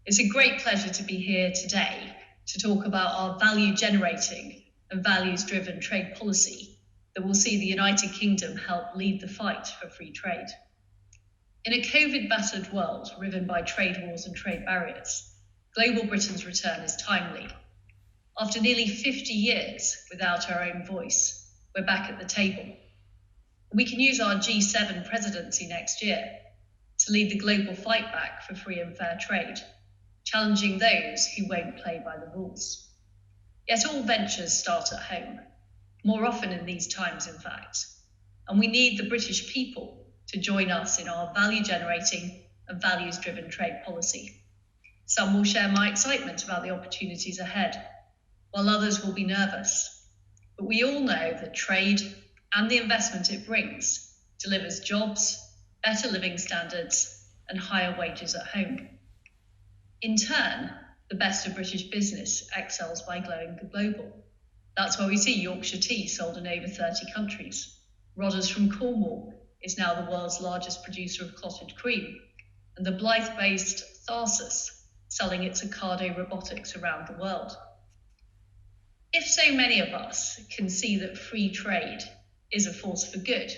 It's a great pleasure to be here today to talk about our value-generating and values-driven trade policy that will see the United Kingdom help lead the fight for free trade. In a COVID-battered world riven by trade wars and trade barriers, global Britain's return is timely. After nearly 50 years without our own voice, we're back at the table. We can use our G7 presidency next year to lead the global fight back for free and fair trade, challenging those who won't play by the rules. Yet all ventures start at home, more often in these times, in fact, and we need the British people to join us in our value-generating and values-driven trade policy. Some will share my excitement about the opportunities ahead, while others will be nervous. But we all know that trade and the investment it brings delivers jobs, better living standards, and higher wages at home. In turn, the best of British business excels by going global. That's why we see Yorkshire tea sold in over 30 countries. Rodders from Cornwall is now the world's largest producer of clotted cream, and the Blythe-based Tharsis selling its Ocado robotics around the world. If so many of us can see that free trade is a force for good,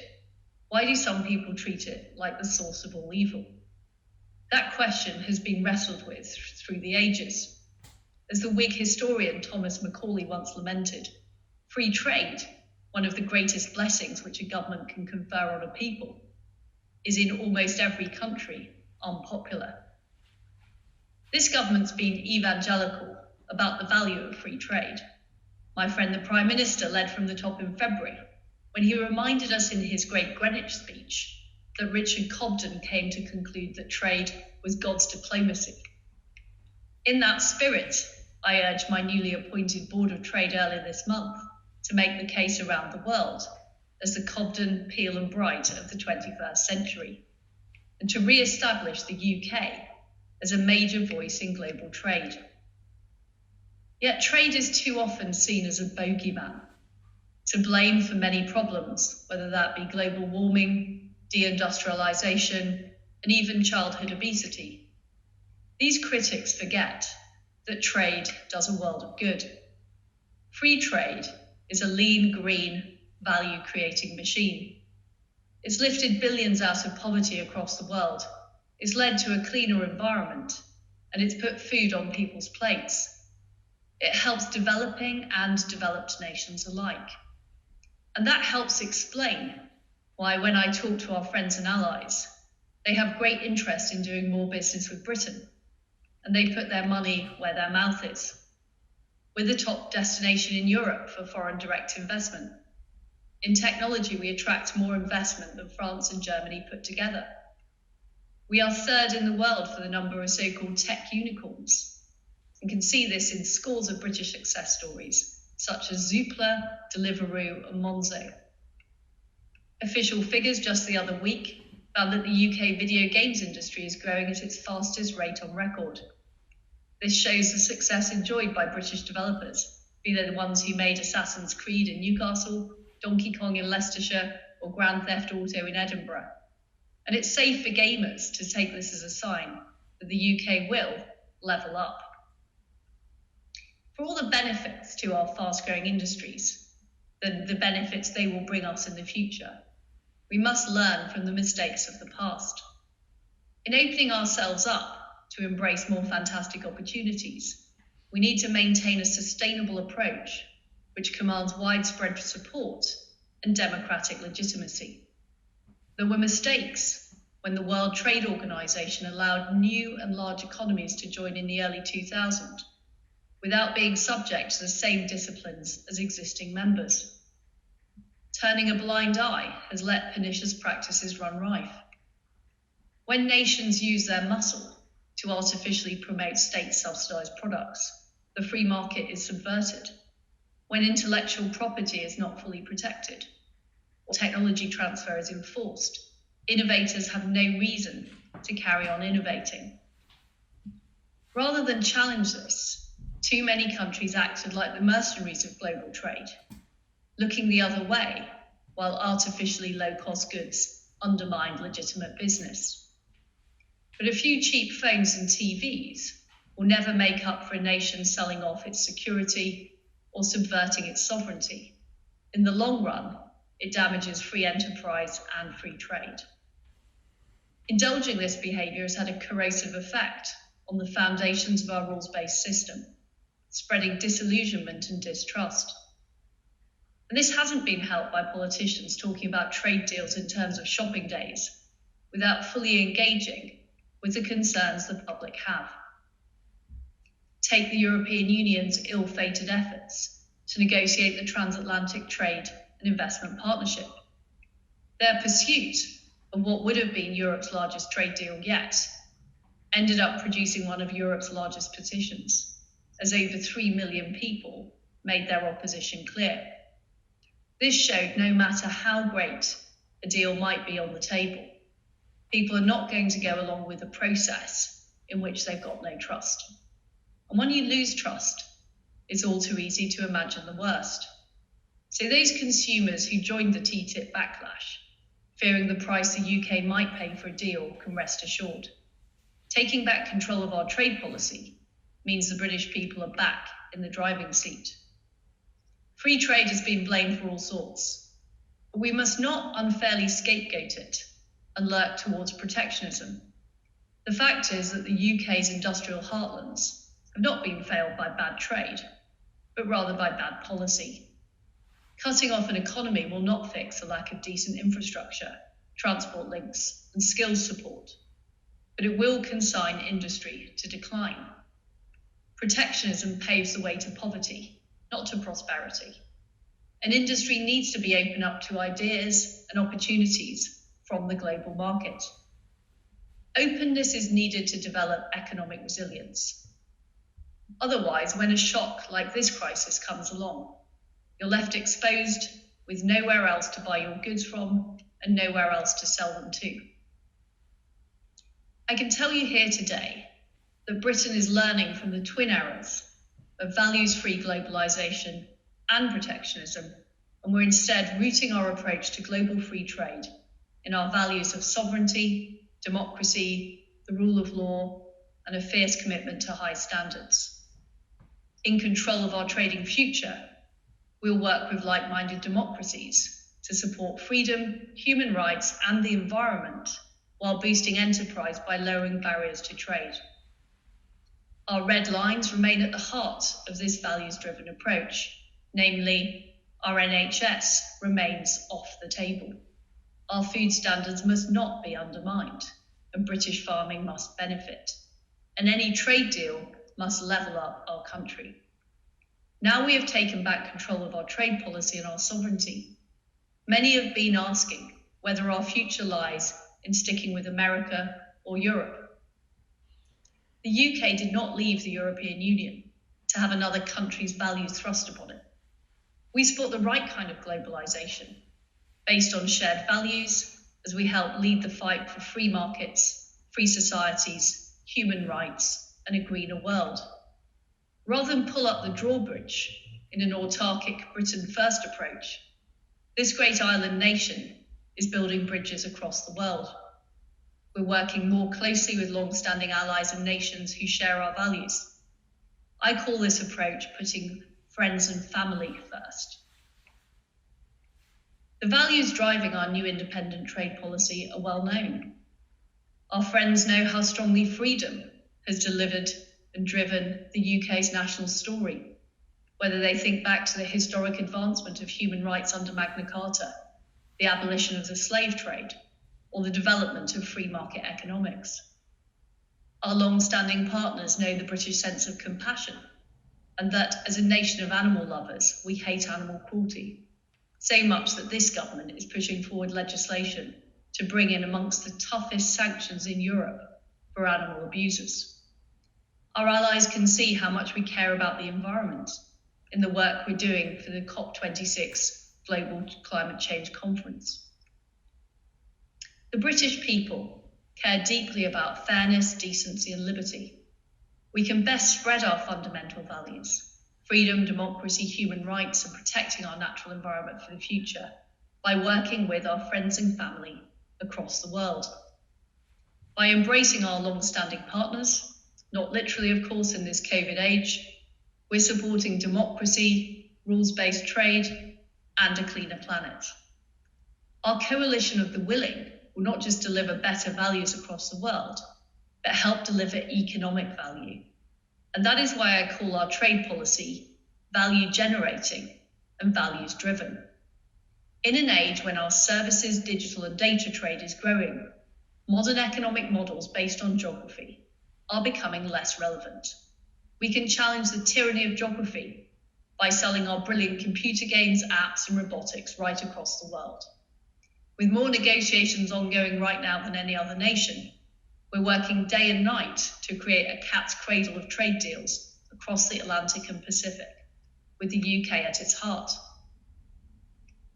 why do some people treat it like the source of all evil? That question has been wrestled with through the ages. As the Whig historian Thomas Macaulay once lamented, free trade, one of the greatest blessings which a government can confer on a people, is in almost every country unpopular. This government's been evangelical about the value of free trade. My friend the Prime Minister led from the top in February when he reminded us in his great Greenwich speech that Richard Cobden came to conclude that trade was God's diplomacy. In that spirit, I urged my newly appointed Board of Trade earlier this month to make the case around the world as the Cobden, Peel and Bright of the 21st century, and to re-establish the UK as a major voice in global trade. Yet trade is too often seen as a bogeyman, to blame for many problems, whether that be global warming, deindustrialization, and even childhood obesity. These critics forget that trade does a world of good. Free trade is a lean, green, value-creating machine. It's lifted billions out of poverty across the world, it's led to a cleaner environment, and it's put food on people's plates. It helps developing and developed nations alike. And that helps explain why when I talk to our friends and allies, they have great interest in doing more business with Britain, and they put their money where their mouth is. We're the top destination in Europe for foreign direct investment. In technology, we attract more investment than France and Germany put together. We are third in the world for the number of so-called tech unicorns, and can see this in scores of British success stories, such as Zoopla, Deliveroo, and Monzo. Official figures just the other week found that the UK video games industry is growing at its fastest rate on record. This shows the success enjoyed by British developers, be they the ones who made Assassin's Creed in Newcastle, Donkey Kong in Leicestershire, or Grand Theft Auto in Edinburgh. And it's safe for gamers to take this as a sign that the UK will level up. For all the benefits to our fast-growing industries, the benefits they will bring us in the future, we must learn from the mistakes of the past. In opening ourselves up to embrace more fantastic opportunities, we need to maintain a sustainable approach which commands widespread support and democratic legitimacy. There were mistakes when the World Trade Organization allowed new and large economies to join in the early 2000s without being subject to the same disciplines as existing members. Turning a blind eye has let pernicious practices run rife. When nations use their muscle to artificially promote state-subsidized products, the free market is subverted. When intellectual property is not fully protected, or technology transfer is enforced, innovators have no reason to carry on innovating. Rather than challenge this, too many countries acted like the mercenaries of global trade, looking the other way while artificially low-cost goods undermined legitimate business. But a few cheap phones and TVs will never make up for a nation selling off its security or subverting its sovereignty. In the long run, it damages free enterprise and free trade. Indulging this behaviour has had a corrosive effect on the foundations of our rules-based system, spreading disillusionment and distrust. And this hasn't been helped by politicians talking about trade deals in terms of shopping days, without fully engaging with the concerns the public have. Take the European Union's ill-fated efforts to negotiate the transatlantic trade and investment partnership. Their pursuit of what would have been Europe's largest trade deal yet ended up producing one of Europe's largest petitions, as over 3 million people made their opposition clear. This showed no matter how great a deal might be on the table, people are not going to go along with a process in which they've got no trust. And when you lose trust, it's all too easy to imagine the worst. So those consumers who joined the TTIP backlash, fearing the price the UK might pay for a deal, can rest assured. Taking back control of our trade policy means the British people are back in the driving seat. Free trade has been blamed for all sorts, but we must not unfairly scapegoat it and lurk towards protectionism. The fact is that the UK's industrial heartlands have not been failed by bad trade, but rather by bad policy. Cutting off an economy will not fix the lack of decent infrastructure, transport links, and skills support, but it will consign industry to decline. Protectionism paves the way to poverty, not to prosperity. And industry needs to be open up to ideas and opportunities from the global market. Openness is needed to develop economic resilience. Otherwise, when a shock like this crisis comes along, you're left exposed with nowhere else to buy your goods from and nowhere else to sell them to. I can tell you here today that Britain is learning from the twin errors of values-free globalisation and protectionism, and we're instead rooting our approach to global free trade in our values of sovereignty, democracy, the rule of law, and a fierce commitment to high standards. In control of our trading future, we'll work with like-minded democracies to support freedom, human rights, and the environment while boosting enterprise by lowering barriers to trade. Our red lines remain at the heart of this values-driven approach, namely, our NHS remains off the table. Our food standards must not be undermined, and British farming must benefit. And any trade deal must level up our country. Now we have taken back control of our trade policy and our sovereignty. Many have been asking whether our future lies in sticking with America or Europe. The UK did not leave the European Union to have another country's values thrust upon it. We support the right kind of globalisation, based on shared values, as we help lead the fight for free markets, free societies, human rights, and a greener world. Rather than pull up the drawbridge in an autarkic Britain first approach, this great island nation is building bridges across the world. We're working more closely with long-standing allies and nations who share our values. I call this approach putting friends and family first. The values driving our new independent trade policy are well known. Our friends know how strongly freedom has delivered and driven the UK's national story, whether they think back to the historic advancement of human rights under Magna Carta, the abolition of the slave trade, or the development of free market economics. Our long-standing partners know the British sense of compassion, and that as a nation of animal lovers, we hate animal cruelty, so much that this government is pushing forward legislation to bring in amongst the toughest sanctions in Europe for animal abusers. Our allies can see how much we care about the environment in the work we're doing for the COP26 Global Climate Change Conference. The British people care deeply about fairness, decency, and liberty. We can best spread our fundamental values, freedom, democracy, human rights, and protecting our natural environment for the future by working with our friends and family across the world. By embracing our long-standing partners, Not literally, of course, in this COVID age. We're supporting democracy, rules-based trade, and a cleaner planet. Our coalition of the willing will not just deliver better values across the world, but help deliver economic value. And that is why I call our trade policy value generating and values driven. In an age when our services, digital and data trade is growing, modern economic models based on geography are becoming less relevant. We can challenge the tyranny of geography by selling our brilliant computer games, apps and robotics right across the world. With more negotiations ongoing right now than any other nation, we're working day and night to create a cat's cradle of trade deals across the Atlantic and Pacific, with the UK at its heart.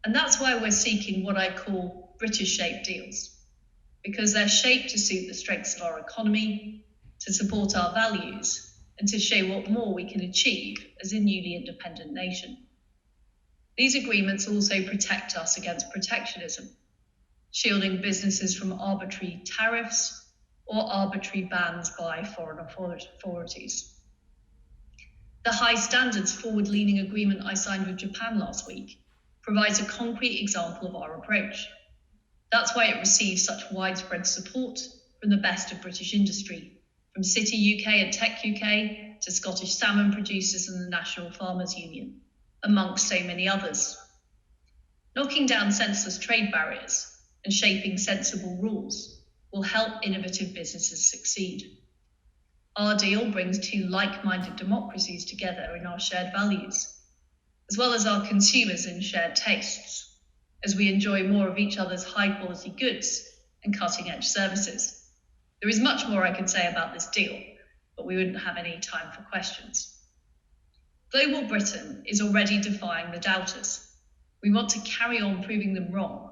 And that's why we're seeking what I call British-shaped deals, because they're shaped to suit the strengths of our economy, to support our values, and to show what more we can achieve as a newly independent nation. These agreements also protect us against protectionism, shielding businesses from arbitrary tariffs or arbitrary bans by foreign authorities. The high standards forward-leaning agreement I signed with Japan last week provides a concrete example of our approach. That's why it receives such widespread support from the best of British industry, from City UK and Tech UK to Scottish salmon producers and the National Farmers Union, amongst so many others. Knocking down senseless trade barriers and shaping sensible rules will help innovative businesses succeed. Our deal brings two like-minded democracies together in our shared values, as well as our consumers in shared tastes, as we enjoy more of each other's high-quality goods and cutting-edge services. There is much more I could say about this deal, but we wouldn't have any time for questions. Global Britain is already defying the doubters. We want to carry on proving them wrong,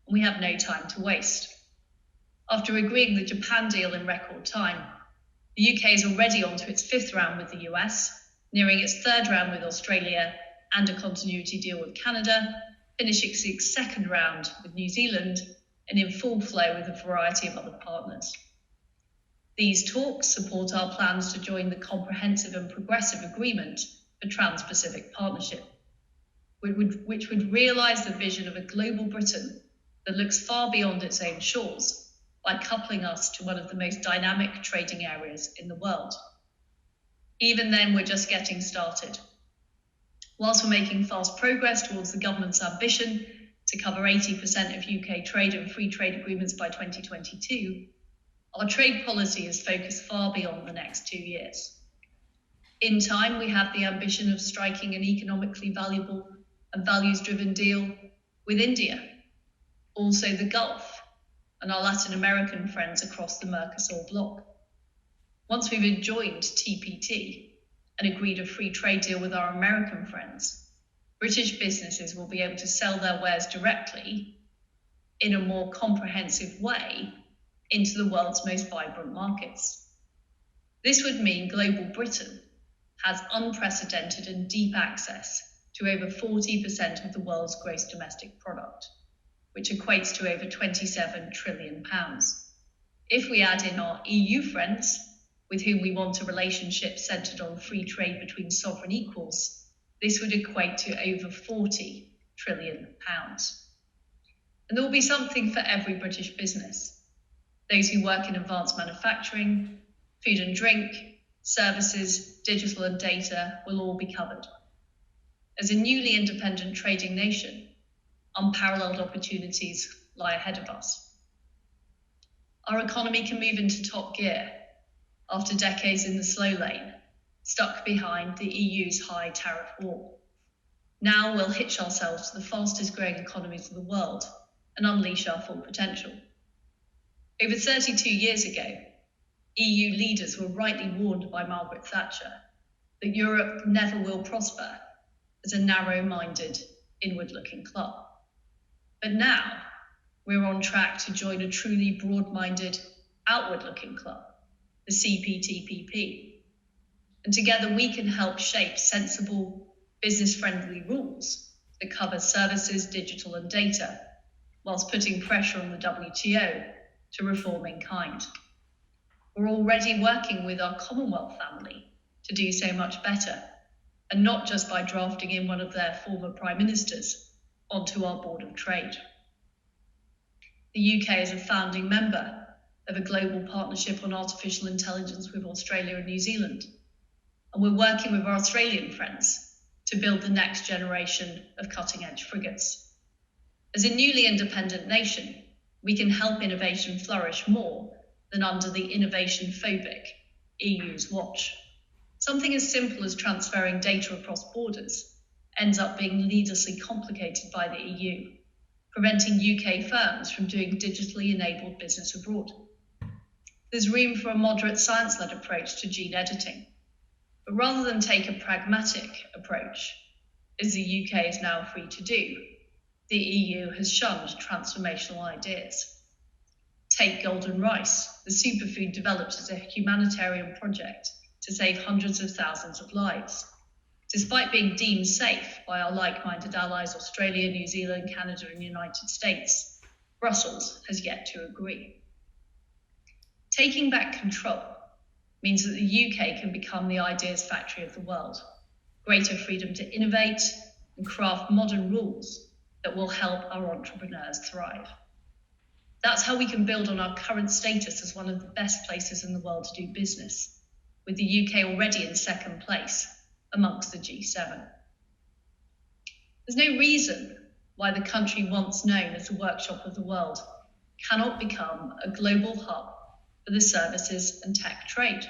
and we have no time to waste. After agreeing the Japan deal in record time, the UK is already on to its fifth round with the US, nearing its third round with Australia and a continuity deal with Canada, finishing its second round with New Zealand, and in full flow with a variety of other partners. These talks support our plans to join the Comprehensive and Progressive Agreement for Trans-Pacific Partnership, which would realise the vision of a global Britain that looks far beyond its own shores, by coupling us to one of the most dynamic trading areas in the world. Even then, we're just getting started. Whilst we're making fast progress towards the government's ambition to cover 80% of UK trade and free trade agreements by 2022, our trade policy is focused far beyond the next 2 years. In time, we have the ambition of striking an economically valuable and values-driven deal with India, also the Gulf, and our Latin American friends across the Mercosur bloc. Once we've enjoined TPT and agreed a free trade deal with our American friends, British businesses will be able to sell their wares directly in a more comprehensive way into the world's most vibrant markets. This would mean global Britain has unprecedented and deep access to over 40% of the world's gross domestic product, which equates to over £27 trillion. If we add in our EU friends, with whom we want a relationship centred on free trade between sovereign equals, this would equate to over £40 trillion. And there will be something for every British business. Those who work in advanced manufacturing, food and drink, services, digital and data will all be covered. As a newly independent trading nation, unparalleled opportunities lie ahead of us. Our economy can move into top gear after decades in the slow lane, stuck behind the EU's high tariff wall. Now we'll hitch ourselves to the fastest growing economies of the world and unleash our full potential. Over 32 years ago, EU leaders were rightly warned by Margaret Thatcher that Europe never will prosper as a narrow-minded, inward-looking club. But now, we're on track to join a truly broad-minded, outward-looking club, the CPTPP. And together we can help shape sensible, business-friendly rules that cover services, digital and data, whilst putting pressure on the WTO to reform in kind. We're already working with our Commonwealth family to do so much better, and not just by drafting in one of their former prime ministers onto our Board of Trade. The UK is a founding member of a global partnership on artificial intelligence with Australia and New Zealand, and we're working with our Australian friends to build the next generation of cutting-edge frigates. As a newly independent nation, we can help innovation flourish more than under the innovation-phobic EU's watch. Something as simple as transferring data across borders ends up being needlessly complicated by the EU, preventing UK firms from doing digitally enabled business abroad. There's room for a moderate science-led approach to gene editing, but rather than take a pragmatic approach, as the UK is now free to do, the EU has shunned transformational ideas. Take golden rice, the superfood developed as a humanitarian project to save hundreds of thousands of lives. Despite being deemed safe by our like-minded allies Australia, New Zealand, Canada and the United States, Brussels has yet to agree. Taking back control means that the UK can become the ideas factory of the world, greater freedom to innovate and craft modern rules that will help our entrepreneurs thrive. That's how we can build on our current status as one of the best places in the world to do business, with the UK already in second place amongst the G7. There's no reason why the country once known as the workshop of the world cannot become a global hub for the services and tech trade.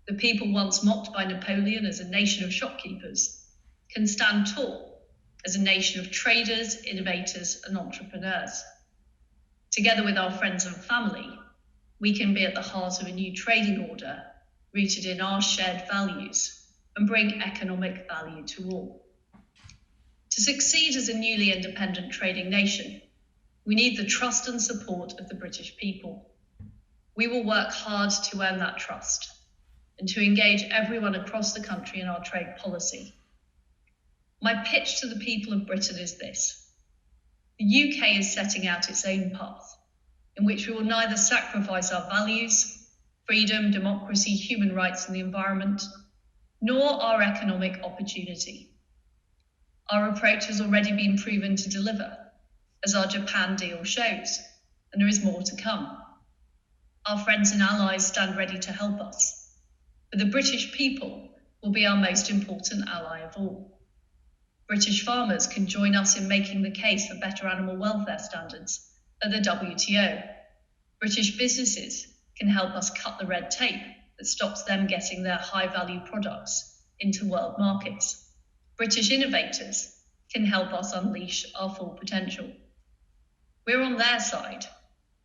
The people once mocked by Napoleon as a nation of shopkeepers can stand tall as a nation of traders, innovators, and entrepreneurs. Together with our friends and family, we can be at the heart of a new trading order rooted in our shared values and bring economic value to all. To succeed as a newly independent trading nation, we need the trust and support of the British people. We will work hard to earn that trust and to engage everyone across the country in our trade policy. My pitch to the people of Britain is this. The UK is setting out its own path, in which we will neither sacrifice our values, freedom, democracy, human rights and the environment, nor our economic opportunity. Our approach has already been proven to deliver, as our Japan deal shows, and there is more to come. Our friends and allies stand ready to help us, but the British people will be our most important ally of all. British farmers can join us in making the case for better animal welfare standards at the WTO. British businesses can help us cut the red tape that stops them getting their high-value products into world markets. British innovators can help us unleash our full potential. We're on their side,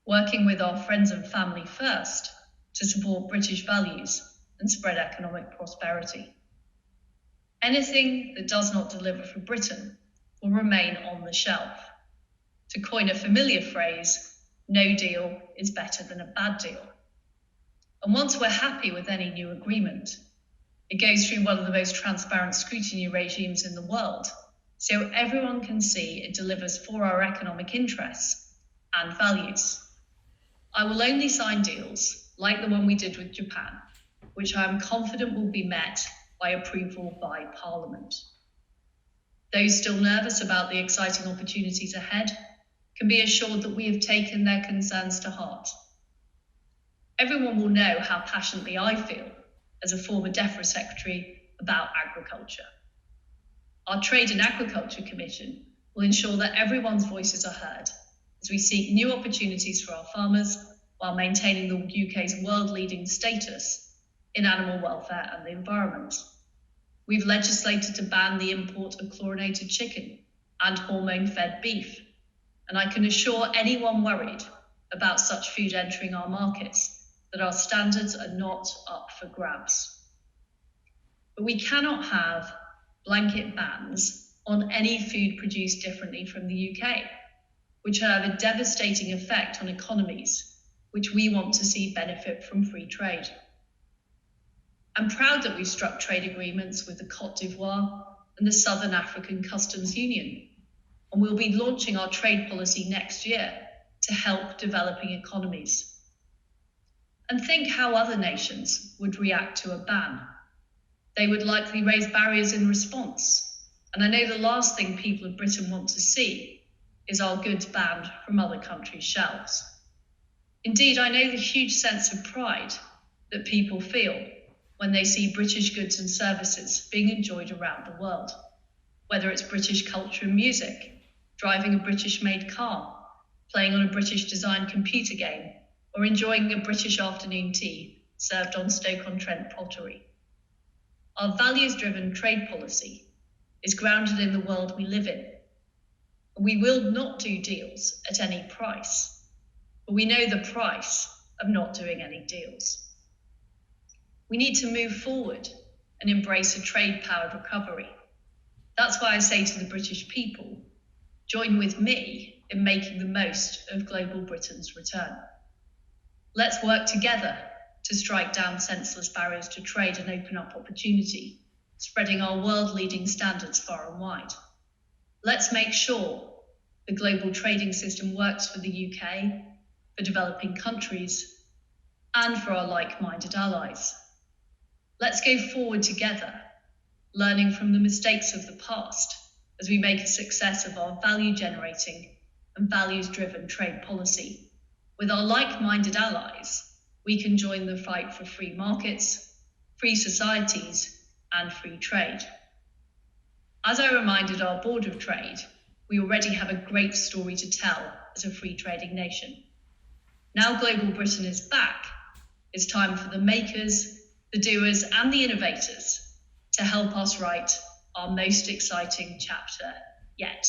working with our friends and family first to support British values and spread economic prosperity. Anything that does not deliver for Britain will remain on the shelf. To coin a familiar phrase, no deal is better than a bad deal. And once we're happy with any new agreement, it goes through one of the most transparent scrutiny regimes in the world, so everyone can see it delivers for our economic interests and values. I will only sign deals like the one we did with Japan, which I am confident will be met by approval by Parliament. Those still nervous about the exciting opportunities ahead can be assured that we have taken their concerns to heart. Everyone will know how passionately I feel as a former DEFRA Secretary about agriculture. Our Trade and Agriculture Commission will ensure that everyone's voices are heard as we seek new opportunities for our farmers while maintaining the UK's world-leading status in animal welfare and the environment. We've legislated to ban the import of chlorinated chicken and hormone-fed beef, and I can assure anyone worried about such food entering our markets that our standards are not up for grabs. But we cannot have blanket bans on any food produced differently from the UK, which have a devastating effect on economies which we want to see benefit from free trade. I'm proud that we've struck trade agreements with the Côte d'Ivoire and the Southern African Customs Union, and we'll be launching our trade policy next year to help developing economies. And think how other nations would react to a ban. They would likely raise barriers in response. And I know the last thing people of Britain want to see is our goods banned from other countries' shelves. Indeed, I know the huge sense of pride that people feel when they see British goods and services being enjoyed around the world, whether it's British culture and music, driving a British-made car, playing on a British-designed computer game, or enjoying a British afternoon tea served on Stoke-on-Trent pottery. Our values-driven trade policy is grounded in the world we live in. We will not do deals at any price, but we know the price of not doing any deals. We need to move forward and embrace a trade-powered recovery. That's why I say to the British people, join with me in making the most of global Britain's return. Let's work together to strike down senseless barriers to trade and open up opportunity, spreading our world-leading standards far and wide. Let's make sure the global trading system works for the UK, for developing countries, and for our like-minded allies. Let's go forward together, learning from the mistakes of the past as we make a success of our value-generating and values-driven trade policy. With our like-minded allies, we can join the fight for free markets, free societies, and free trade. As I reminded our Board of Trade, we already have a great story to tell as a free trading nation. Now global Britain is back, it's time for the makers, the doers, and the innovators to help us write our most exciting chapter yet.